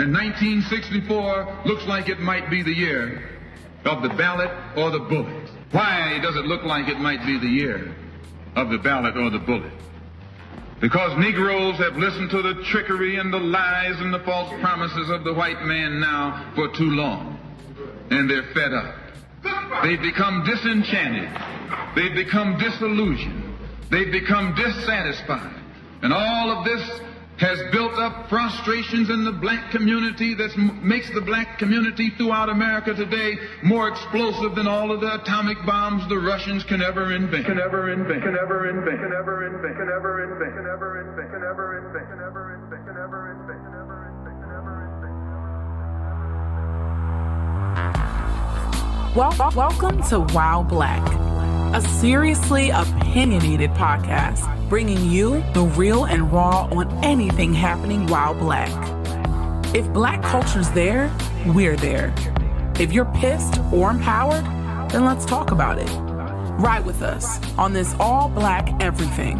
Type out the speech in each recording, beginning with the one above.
And 1964 looks like it might be the year of the ballot or the bullet. Why does it look like it might be the year of the ballot or the bullet? Because Negroes have listened to the trickery and the lies and the false promises of the white man now for too long. And they're fed up. They've become disenchanted. They've become disillusioned. They've become dissatisfied. And all of this has built up frustrations in the black community that makes the black community throughout America today more explosive than all of the atomic bombs the Russians can ever invent. Welcome to Wow Black, a seriously opinionated podcast bringing you the real and raw on anything happening while Black. If Black culture's there, we're there. If you're pissed or empowered, then let's talk about it. Ride with us on this all Black everything.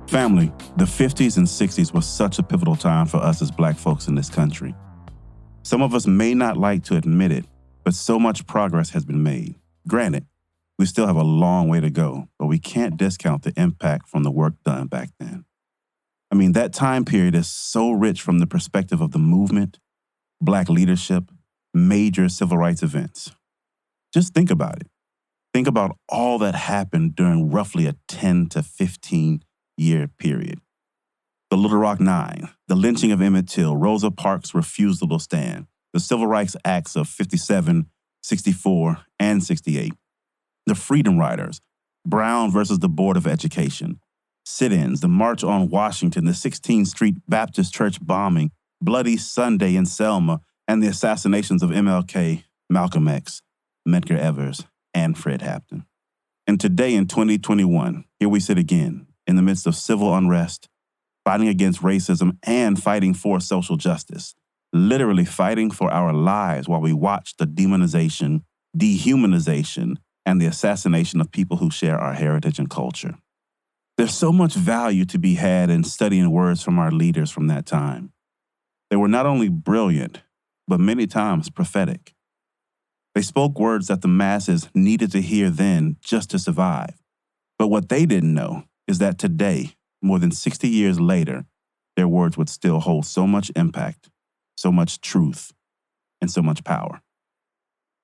Family, the 50s and 60s was such a pivotal time for us as Black folks in this country. Some of us may not like to admit it, but so much progress has been made. Granted, we still have a long way to go, but we can't discount the impact from the work done back then. I mean, that time period is so rich from the perspective of the movement, Black leadership, major civil rights events. Just think about it. Think about all that happened during roughly a 10 to 15 year period. The Little Rock Nine, the lynching of Emmett Till, Rosa Parks' refusal to stand, the Civil Rights Acts of 57, 64, and 68, the Freedom Riders, Brown versus the Board of Education, sit-ins, the March on Washington, the 16th Street Baptist Church bombing, Bloody Sunday in Selma, and the assassinations of MLK, Malcolm X, Medgar Evers, and Fred Hampton. And today in 2021, here we sit again in the midst of civil unrest, fighting against racism and fighting for social justice, literally fighting for our lives while we watch the demonization, dehumanization, and the assassination of people who share our heritage and culture. There's so much value to be had in studying words from our leaders from that time. They were not only brilliant, but many times prophetic. They spoke words that the masses needed to hear then just to survive. But what they didn't know is that today, more than 60 years later, their words would still hold so much impact, so much truth, and so much power.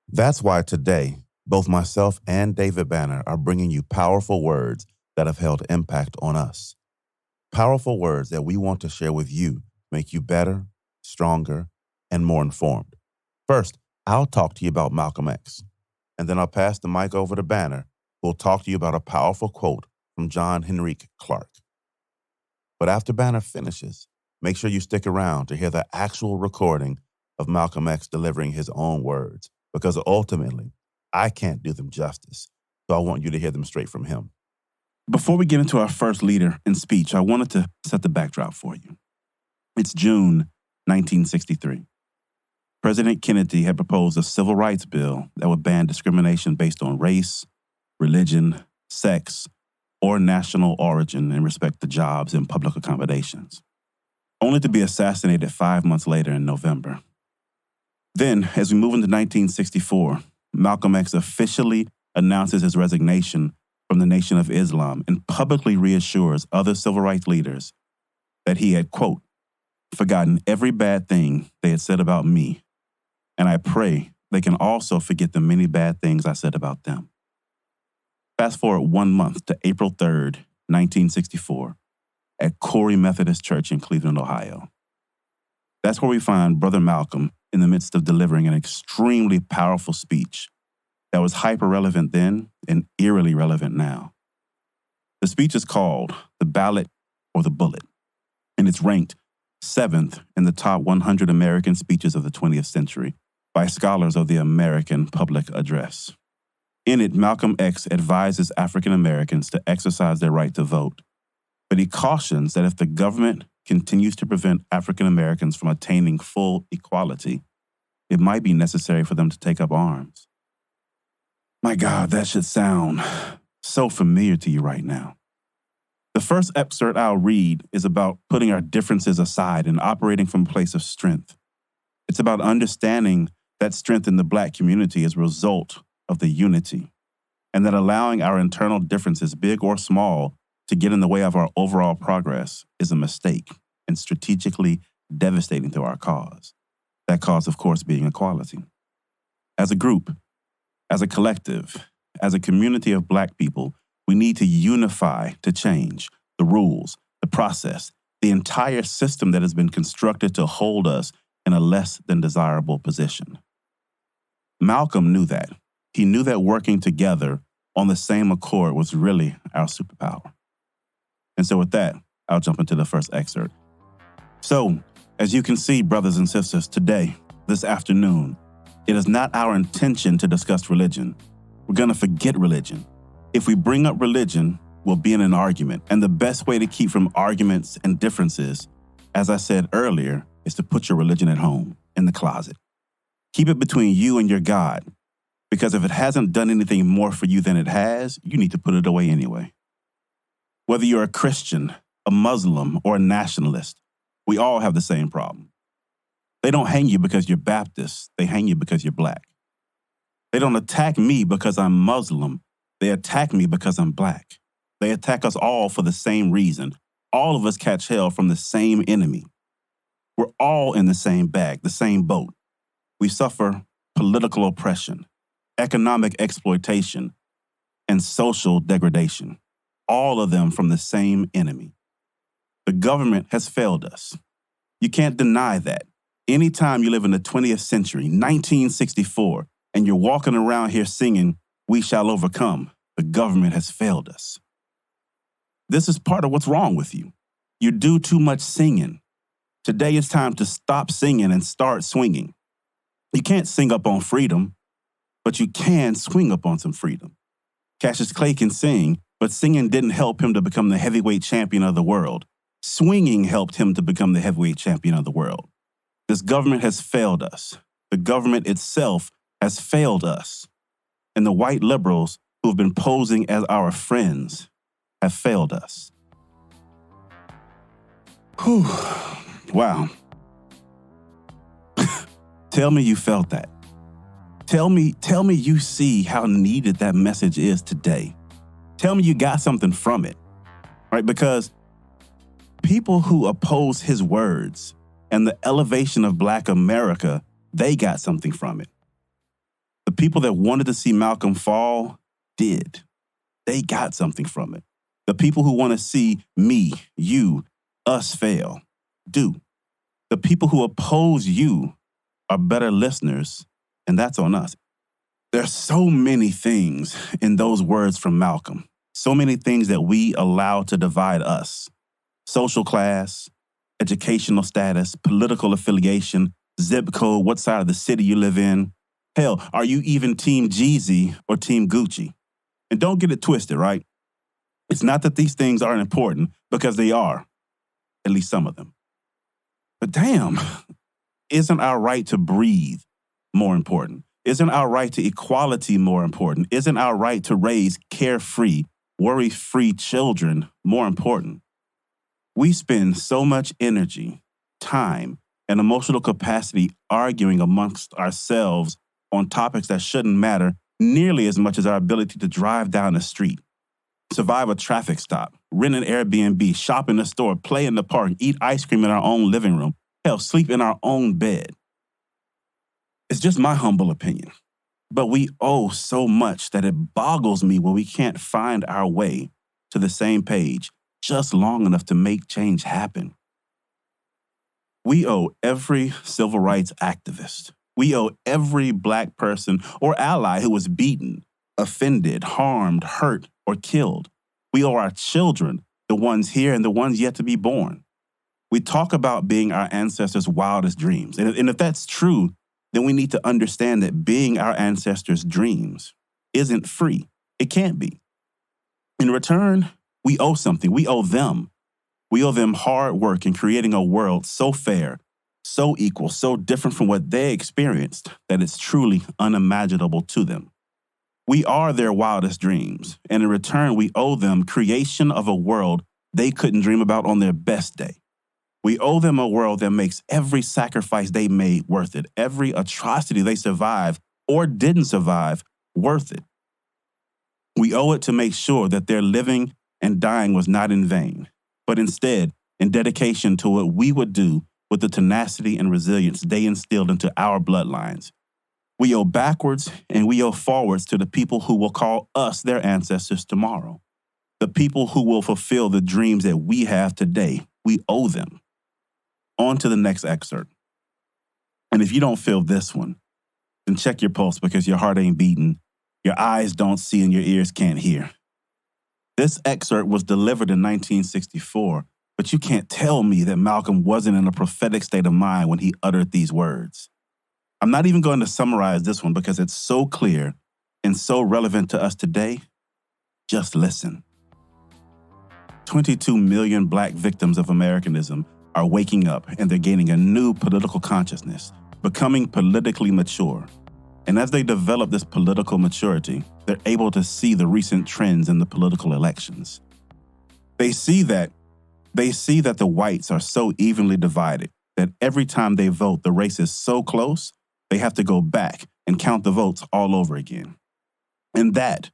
That's why today, both myself and David Banner are bringing you powerful words that have held impact on us. Powerful words that we want to share with you, make you better, stronger, and more informed. First, I'll talk to you about Malcolm X, and then I'll pass the mic over to Banner, who will talk to you about a powerful quote from John Henrik Clarke. But after Banner finishes, make sure you stick around to hear the actual recording of Malcolm X delivering his own words, because ultimately, I can't do them justice, so I want you to hear them straight from him. Before we get into our first leader and speech, I wanted to set the backdrop for you. It's June 1963. President Kennedy had proposed a civil rights bill that would ban discrimination based on race, religion, sex, or national origin in respect to jobs and public accommodations, only to be assassinated 5 months later in November. Then, as we move into 1964, Malcolm X officially announces his resignation from the Nation of Islam and publicly reassures other civil rights leaders that he had, quote, forgotten every bad thing they had said about me, and I pray they can also forget the many bad things I said about them. Fast forward 1 month to April 3rd, 1964, at Corey Methodist Church in Cleveland, Ohio. That's where we find Brother Malcolm in the midst of delivering an extremely powerful speech that was hyper-relevant then and eerily relevant now. The speech is called The Ballot or the Bullet, and it's ranked 7th in the top 100 American speeches of the 20th century by scholars of the American Public Address. In it, Malcolm X advises African Americans to exercise their right to vote, but he cautions that if the government continues to prevent African Americans from attaining full equality, it might be necessary for them to take up arms. My God, that should sound so familiar to you right now. The first excerpt I'll read is about putting our differences aside and operating from a place of strength. It's about understanding that strength in the Black community is a result of the unity, and that allowing our internal differences, big or small, to get in the way of our overall progress is a mistake and strategically devastating to our cause. That cause, of course, being equality. As a group, as a collective, as a community of Black people, we need to unify to change the rules, the process, the entire system that has been constructed to hold us in a less than desirable position. Malcolm knew that. He knew that working together on the same accord was really our superpower. And so with that, I'll jump into the first excerpt. So, as you can see, brothers and sisters, today, this afternoon, it is not our intention to discuss religion. We're going to forget religion. If we bring up religion, we'll be in an argument. And the best way to keep from arguments and differences, as I said earlier, is to put your religion at home, in the closet. Keep it between you and your God, because if it hasn't done anything more for you than it has, you need to put it away anyway. Whether you're a Christian, a Muslim, or a nationalist, we all have the same problem. They don't hang you because you're Baptist, they hang you because you're Black. They don't attack me because I'm Muslim, they attack me because I'm Black. They attack us all for the same reason. All of us catch hell from the same enemy. We're all in the same bag, the same boat. We suffer political oppression, economic exploitation, and social degradation. All of them from the same enemy. The government has failed us. You can't deny that. Anytime you live in the 20th century, 1964, and you're walking around here singing, "We shall overcome," the government has failed us. This is part of what's wrong with you. You do too much singing. Today it's time to stop singing and start swinging. You can't sing up on freedom, but you can swing up on some freedom. Cassius Clay can sing, but singing didn't help him to become the heavyweight champion of the world. Swinging helped him to become the heavyweight champion of the world. This government has failed us. The government itself has failed us. And the white liberals who have been posing as our friends have failed us. Whew. Wow. Tell me you felt that. Tell me you see how needed that message is today. Tell me you got something from it, right? Because people who oppose his words and the elevation of Black America, they got something from it. The people that wanted to see Malcolm fall did. They got something from it. The people who want to see me, you, us fail, do. The people who oppose you are better listeners, and that's on us. There's so many things in those words from Malcolm, so many things that we allow to divide us. Social class, educational status, political affiliation, zip code, what side of the city you live in. Hell, are you even Team Jeezy or Team Gucci? And don't get it twisted, right? It's not that these things aren't important, because they are, at least some of them. But damn, isn't our right to breathe more important? Isn't our right to equality more important? Isn't our right to raise carefree, worry-free children more important? We spend so much energy, time, and emotional capacity arguing amongst ourselves on topics that shouldn't matter nearly as much as our ability to drive down the street, survive a traffic stop, rent an Airbnb, shop in the store, play in the park, eat ice cream in our own living room, hell, sleep in our own bed. It's just my humble opinion. But we owe so much that it boggles me when we can't find our way to the same page just long enough to make change happen. We owe every civil rights activist. We owe every Black person or ally who was beaten, offended, harmed, hurt, or killed. We owe our children, the ones here and the ones yet to be born. We talk about being our ancestors' wildest dreams. And if that's true, then we need to understand that being our ancestors' dreams isn't free. It can't be. In return, we owe something. We owe them. We owe them hard work in creating a world so fair, so equal, so different from what they experienced that it's truly unimaginable to them. We are their wildest dreams, and in return, we owe them creation of a world they couldn't dream about on their best day. We owe them a world that makes every sacrifice they made worth it, every atrocity they survived or didn't survive worth it. We owe it to make sure that their living and dying was not in vain, but instead in dedication to what we would do with the tenacity and resilience they instilled into our bloodlines. We owe backwards and we owe forwards to the people who will call us their ancestors tomorrow. The people who will fulfill the dreams that we have today. We owe them. On to the next excerpt. And if you don't feel this one, then check your pulse because your heart ain't beating, your eyes don't see, and your ears can't hear. This excerpt was delivered in 1964, but you can't tell me that Malcolm wasn't in a prophetic state of mind when he uttered these words. I'm not even going to summarize this one because it's so clear and so relevant to us today. Just listen. 22 million Black victims of Americanism are waking up and they're gaining a new political consciousness, becoming politically mature. And as they develop this political maturity, they're able to see the recent trends in the political elections. They see that the whites are so evenly divided that every time they vote, the race is so close, they have to go back and count the votes all over again. And that,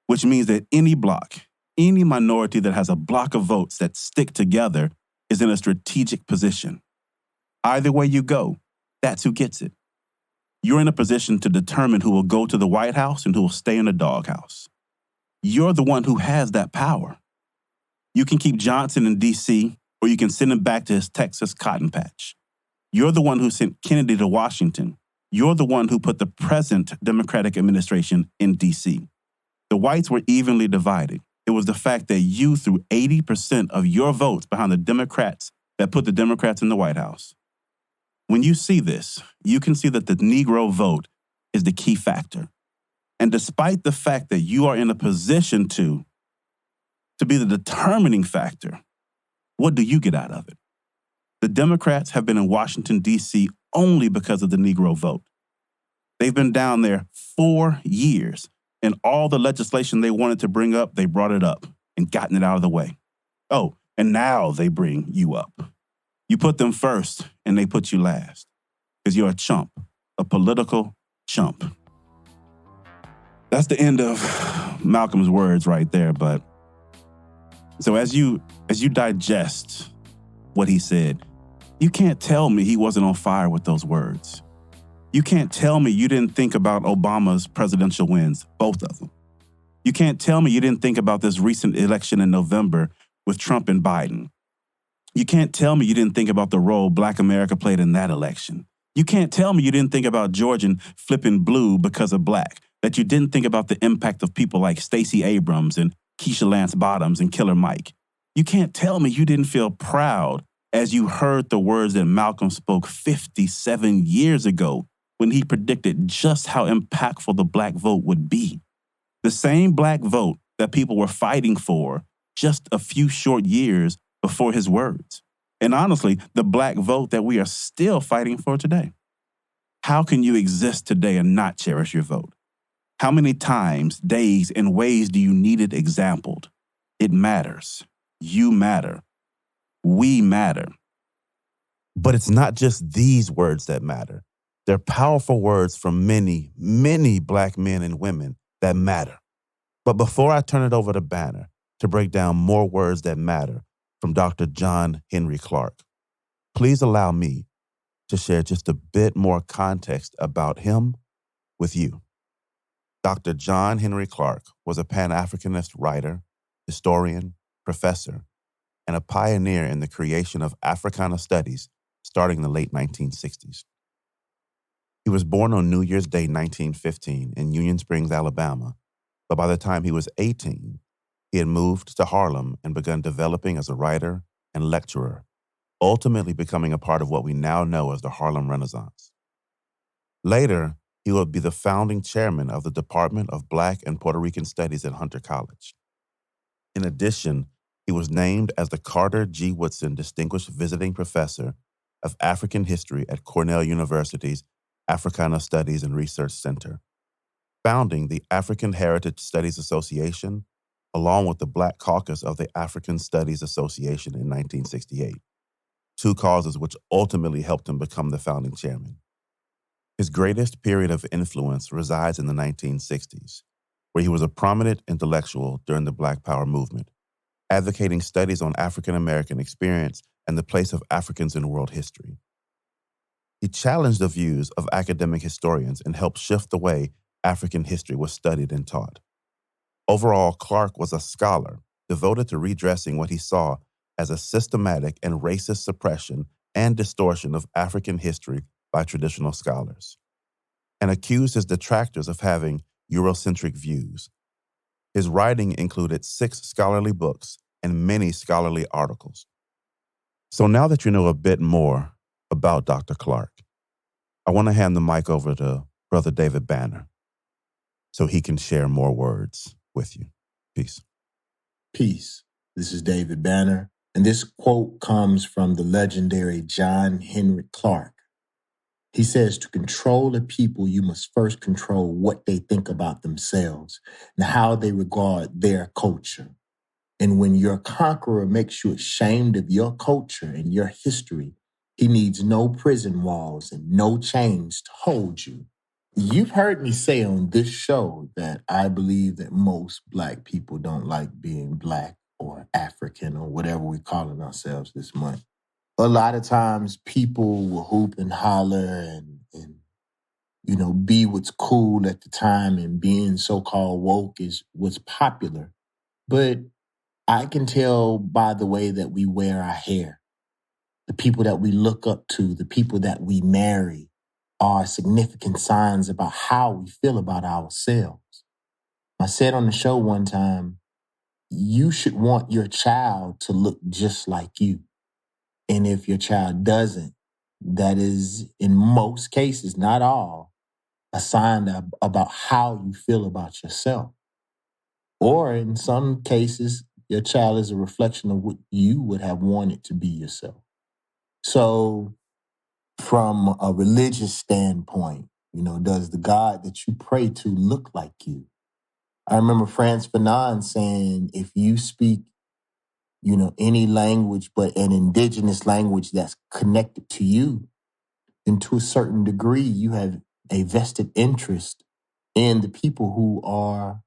which means that any bloc, any minority that has a block of votes that stick together is in a strategic position. Either way you go, that's who gets it. You're in a position to determine who will go to the White House and who will stay in the doghouse. You're the one who has that power. You can keep Johnson in D.C., or you can send him back to his Texas cotton patch. You're the one who sent Kennedy to Washington. You're the one who put the present Democratic administration in D.C. The whites were evenly divided. It was the fact that you threw 80% of your votes behind the Democrats that put the Democrats in the White House. When you see this, you can see that the Negro vote is the key factor. And despite the fact that you are in a position to be the determining factor, what do you get out of it? The Democrats have been in Washington, D.C. only because of the Negro vote. They've been down there 4 years. And all the legislation they wanted to bring up, they brought it up and gotten it out of the way. Oh, and now they bring you up. You put them first and they put you last because you're a chump, a political chump. That's the end of Malcolm's words right there. But so as you digest what he said, you can't tell me he wasn't on fire with those words. You can't tell me you didn't think about Obama's presidential wins, both of them. You can't tell me you didn't think about this recent election in November with Trump and Biden. You can't tell me you didn't think about the role Black America played in that election. You can't tell me you didn't think about Georgian flipping blue because of Black, that you didn't think about the impact of people like Stacey Abrams and Keisha Lance Bottoms and Killer Mike. You can't tell me you didn't feel proud as you heard the words that Malcolm spoke 57 years ago when he predicted just how impactful the Black vote would be. The same Black vote that people were fighting for just a few short years before his words. And honestly, the Black vote that we are still fighting for today. How can you exist today and not cherish your vote? How many times, days, and ways do you need it exampled? It matters. You matter. We matter. But it's not just these words that matter. They're powerful words from many, many Black men and women that matter. But before I turn it over to Banner to break down more words that matter from Dr. John Henry Clarke, please allow me to share just a bit more context about him with you. Dr. John Henry Clarke was a Pan-Africanist writer, historian, professor, and a pioneer in the creation of Africana studies starting in the late 1960s. He was born on New Year's Day 1915 in Union Springs, Alabama, but by the time he was 18, he had moved to Harlem and begun developing as a writer and lecturer, ultimately becoming a part of what we now know as the Harlem Renaissance. Later, he would be the founding chairman of the Department of Black and Puerto Rican Studies at Hunter College. In addition, he was named as the Carter G. Woodson Distinguished Visiting Professor of African History at Cornell University's Africana Studies and Research Center, founding the African Heritage Studies Association along with the Black Caucus of the African Studies Association in 1968, two causes which ultimately helped him become the founding chairman. His greatest period of influence resides in the 1960s, where he was a prominent intellectual during the Black Power movement, advocating studies on African American experience and the place of Africans in world history. He challenged the views of academic historians and helped shift the way African history was studied and taught. Overall, Clark was a scholar devoted to redressing what he saw as a systematic and racist suppression and distortion of African history by traditional scholars, and accused his detractors of having Eurocentric views. His writing included 6 scholarly books and many scholarly articles. So now that you know a bit more about Dr. Clark, I want to hand the mic over to Brother David Banner so he can share more words with you. Peace. Peace. This is David Banner, and this quote comes from the legendary John Henry Clark. He says, to control a people, you must first control what they think about themselves and how they regard their culture. And when your conqueror makes you ashamed of your culture and your history, he needs no prison walls and no chains to hold you. You've heard me say on this show that I believe that most Black people don't like being Black or African or whatever we're calling ourselves this month. A lot of times people will hoop and holler and be what's cool at the time, and being so-called woke is what's popular. But I can tell by the way that we wear our hair, the people that we look up to, the people that we marry are significant signs about how we feel about ourselves. I said on the show one time, you should want your child to look just like you. And if your child doesn't, that is, in most cases, not all, a sign about how you feel about yourself. Or in some cases, your child is a reflection of what you would have wanted to be yourself. So from a religious standpoint, does the God that you pray to look like you? I remember Frantz Fanon saying, if you speak any language but an indigenous language that's connected to you, then to a certain degree, you have a vested interest in the people who are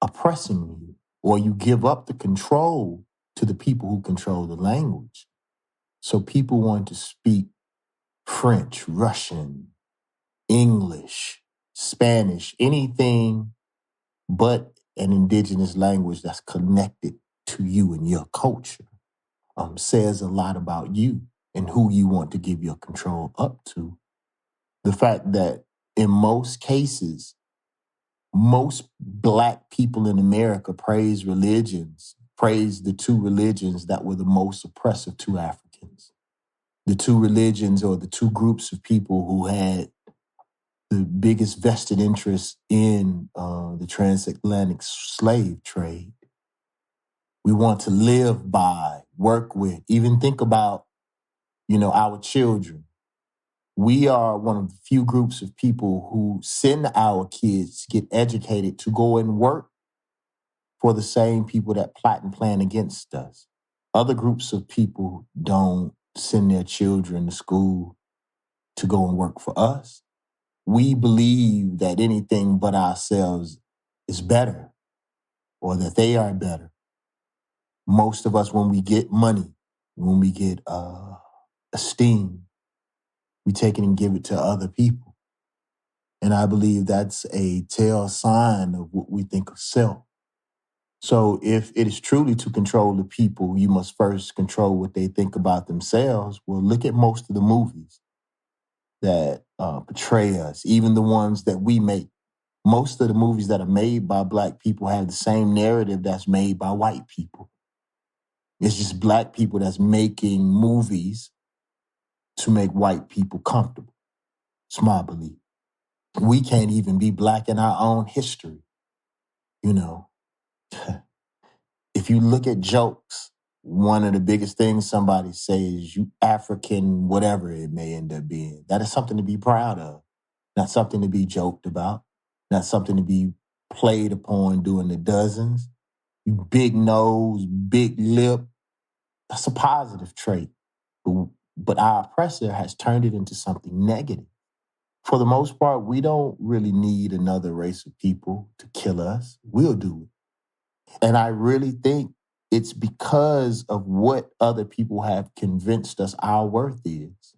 oppressing you, or you give up the control to the people who control the language. So people want to speak French, Russian, English, Spanish, anything but an indigenous language that's connected to you and your culture. Says a lot about you and who you want to give your control up to. The fact that in most cases, most Black people in America praise the two religions that were the most oppressive to Africans. The two religions, or the two groups of people who had the biggest vested interest in the transatlantic slave trade. We want to live by, work with, even think about, our children. We are one of the few groups of people who send our kids to get educated to go and work for the same people that plot and plan against us. Other groups of people don't send their children to school to go and work for us. We believe that anything but ourselves is better, or that they are better. Most of us, when we get money, when we get esteem, we take it and give it to other people. And I believe that's a tell sign of what we think of self. So if it is truly to control the people, you must first control what they think about themselves. Well, look at most of the movies that portray us, even the ones that we make. Most of the movies that are made by Black people have the same narrative that's made by white people. It's just Black people that's making movies to make white people comfortable. It's my belief. We can't even be Black in our own history. If you look at jokes, one of the biggest things somebody says, you African, whatever it may end up being. That is something to be proud of, not something to be joked about, not something to be played upon doing the dozens. You big nose, big lip. That's a positive trait. But our oppressor has turned it into something negative. For the most part, we don't really need another race of people to kill us. We'll do it. And I really think it's because of what other people have convinced us our worth is.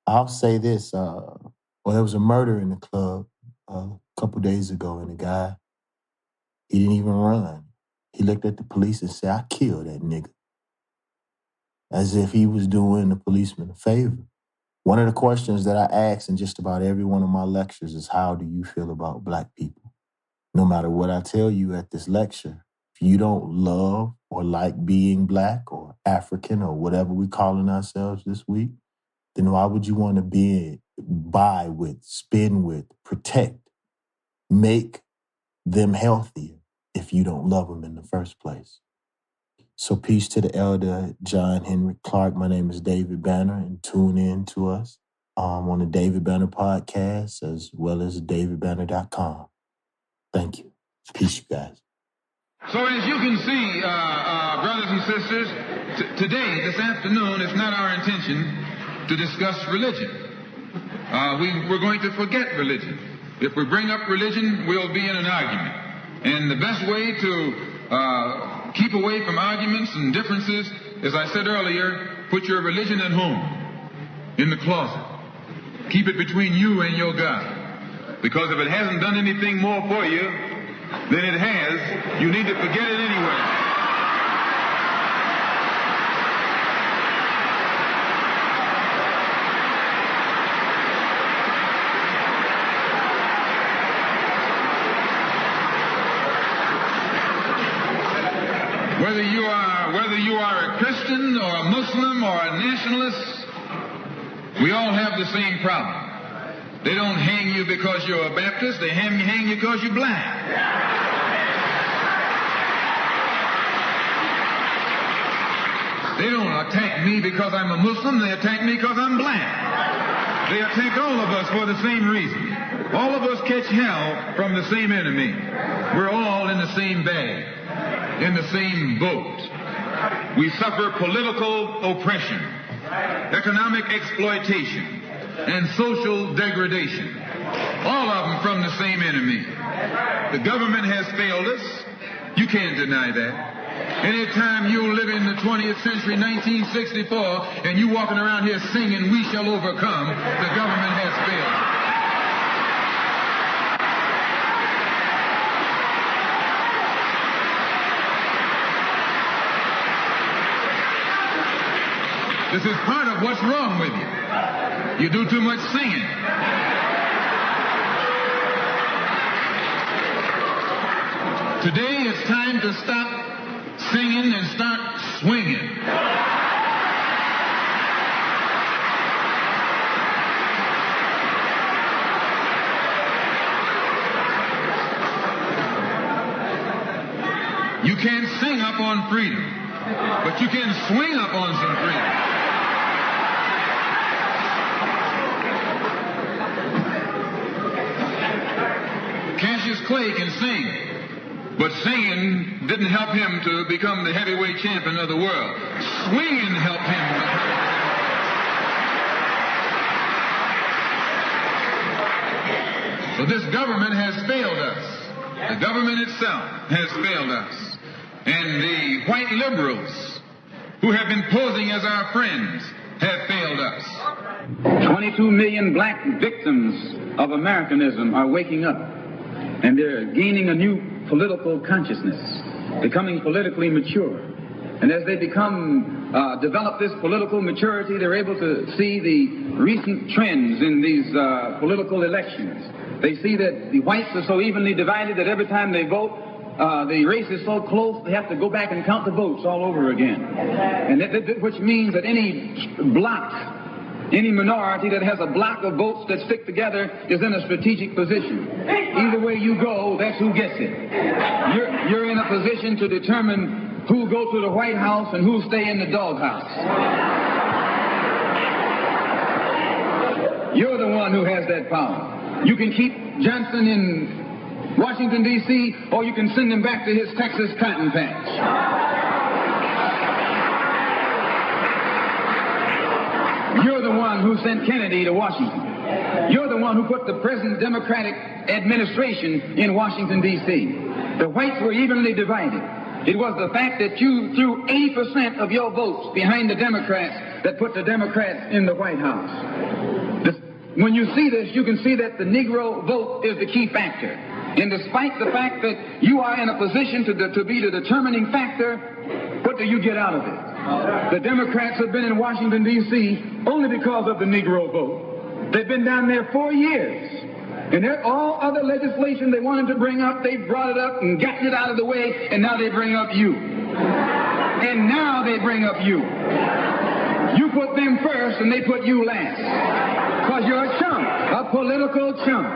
I'll say this. Well, there was a murder in the club a couple days ago, and the guy, he didn't even run. He looked at the police and said, "I killed that nigga." As if he was doing the policeman a favor. One of the questions that I ask in just about every one of my lectures is, how do you feel about Black people? No matter what I tell you at this lecture, if you don't love or like being Black or African or whatever we're calling ourselves this week, then why would you want to buy with, spend with, protect, make them healthier if you don't love them in the first place? So peace to the elder John Henry Clark. My name is David Banner, and tune in to us on the David Banner podcast as well as davidbanner.com. Thank you. Peace, you guys. So as you can see, brothers and sisters, today, this afternoon, it's not our intention to discuss religion. We're going to forget religion. If we bring up religion, we'll be in an argument. And the best way to keep away from arguments and differences, as I said earlier, put your religion at home, in the closet. Keep it between you and your God. Because if it hasn't done anything more for you than it has, you need to forget it anyway. Whether you are a Christian or a Muslim or a nationalist, we all have the same problem. They don't hang you because you're a Baptist, they hang you because you're Black. They don't attack me because I'm a Muslim, they attack me because I'm Black. They attack all of us for the same reason. All of us catch hell from the same enemy. We're all in the same bag, in the same boat. We suffer political oppression, economic exploitation, and social degradation. All of them from the same enemy. The government has failed us. You can't deny that. Anytime you live in the 20th century, 1964, and you walking around here singing, "We shall overcome," the government has failed. This is part of what's wrong with you. You do too much singing. Today it's time to stop singing and start swinging. You can't sing up on freedom, but you can swing up on some freedom. Cassius Clay can sing, but singing didn't help him to become the heavyweight champion of the world. Swinging helped him. So this government has failed us. The government itself has failed us. And the white liberals who have been posing as our friends have failed us. 22 million Black victims of Americanism are waking up. And they're gaining a new political consciousness, becoming politically mature. And as they develop this political maturity, they're able to see the recent trends in these political elections. They see that the whites are so evenly divided that every time they vote, the race is so close, they have to go back and count the votes all over again. And which means that any block, any minority that has a block of votes that stick together is in a strategic position. Either way you go, that's who gets it. You're in a position to determine who go to the White House and who stay in the doghouse. You're the one who has that power. You can keep Johnson Washington, D.C., or you can send him back to his Texas cotton patch. You're the one who sent Kennedy to Washington. You're the one who put the present Democratic administration in Washington, D.C. The whites were evenly divided. It was the fact that you threw 80% of your votes behind the Democrats that put the Democrats in the White House. When you see this, you can see that the Negro vote is the key factor. And despite the fact that you are in a position to be the determining factor, what do you get out of it? The Democrats have been in Washington, D.C. only because of the Negro vote. They've been down there 4 years. And all other legislation they wanted to bring up, they brought it up and gotten it out of the way, and now they bring up you. And now they bring up you. You put them first, and they put you last. Because you're a chump, a political chump.